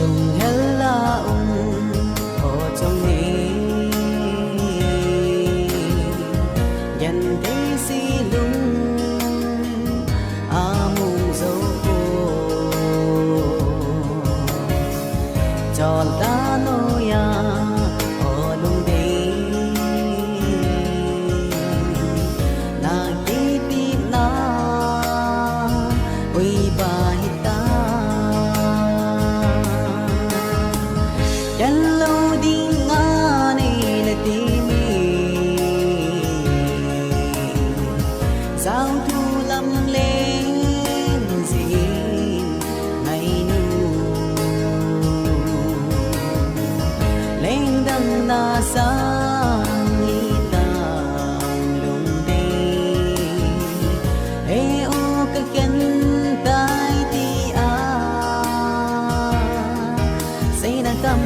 lùng hella ở trong ní nhận thế si lung mùng dấu cho ta nôi ở lùng đi na tí tí na uy ba hita chân lâu đi ngã này là tí mi sao thu lâm lên gì ngày nu lên đằng na sang nghi tàng lùng đi ê ô cái chân tay ti xây đang tâm